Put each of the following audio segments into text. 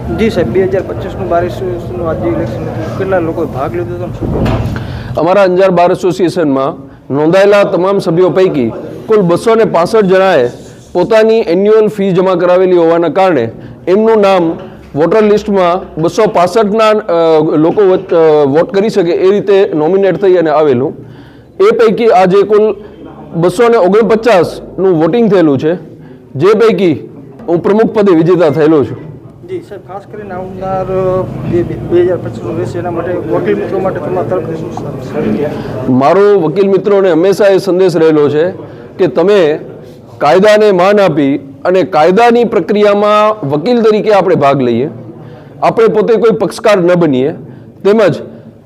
જી સાહેબ, 2025નું બાર એસોસિએશનનું આજે ઇલેક્શન હતું, કેટલા લોકોએ ભાગ લીધો હતો? શું કહેવા? અમારા અંજાર બાર એસોસિએશનમાં નોંધાયેલા તમામ સભ્યો પૈકી કુલ 265 જણાએ પોતાની એન્યુઅલ ફી જમા કરાવેલી હોવાના કારણે એમનું નામ વોટર લિસ્ટમાં 265ના લોકો વોટ કરી શકે એ રીતે નોમિનેટ થઈ અને આવેલું. એ પૈકી આજે કુલ 249નું વોટિંગ થયેલું છે, જે પૈકી હું પ્રમુખ પદે વિજેતા થયેલો છું. જી સાહેબ, ખાસ કરીને આવનાર 2025નું રહેશે એના માટે વકીલ મિત્રો માટે તમારા તરફથી શું? મારો વકીલ મિત્રોને હંમેશા એ સંદેશ રહેલો છે કે તમે કાયદાને માન આપી અને કાયદાની પ્રક્રિયામાં વકીલ તરીકે આપણે ભાગ લઈએ. આપણે પોતે કોઈ પક્ષકાર ન બનીએ, તેમજ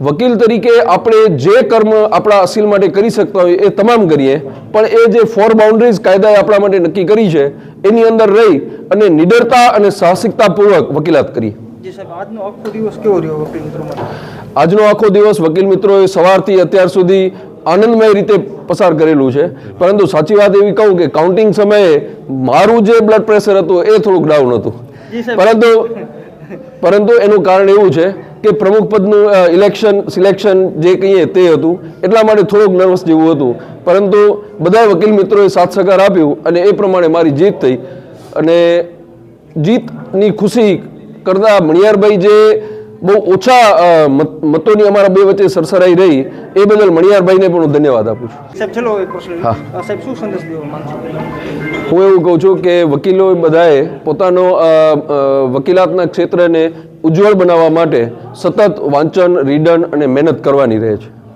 વકીલ તરીકે આપણે જે કર્મ આપણા અસીલ માટે કરી શકતા હોય એ તમામ કરીએ, પણ એ જે ફોર બાઉન્ડ્રીઝ કાયદાએ આપણા માટે નક્કી કરી છે એની અંદર રહી અને નિડરતા અને સાહસિકતાપૂર્વક વકીલાત કરીએ. જી સાહેબ, આજનો આખો દિવસ કેવો રહ્યો વકીલ મિત્રો માટે? આજનો આખો દિવસ વકીલ મિત્રોએ સવારથી અત્યાર સુધી આનંદમય રીતે પસાર કરેલું છે, પરંતુ સાચી વાત એવી કહું કે કાઉન્ટિંગ સમયે મારું જે બ્લડ પ્રેશર હતું એ થોડુંક ડાઉન હતું, પરંતુ એનું કારણ એવું છે કે પ્રમુખ પદનું સિલેક્શન જે કહીએ તે હતું, એટલા માટે થોડુંક નર્વસ જેવું હતું. પરંતુ બધા વકીલ મિત્રોએ સાથ સહકાર આપ્યું અને એ પ્રમાણે મારી જીત થઈ. અને જીતની ખુશી કરતાં મણિયારભાઈ જે બહુ ઓછા મતોની અમારા બે વચ્ચે સરસરાઈ રહી એ બદલ મણિયારભાઈને પણ હું ધન્યવાદ આપું છું. સાહેબ, ચલો એક પ્રશ્ન. સાહેબ, શું સંદેશ દેવા માંગશો? હું એવું કહું છું કે વકીલો બધાએ પોતાનો વકીલાતના ક્ષેત્રને ઉજ્જવળ બનાવવા માટે સતત વાંચન, રીડન અને મહેનત કરવાની રહે છે.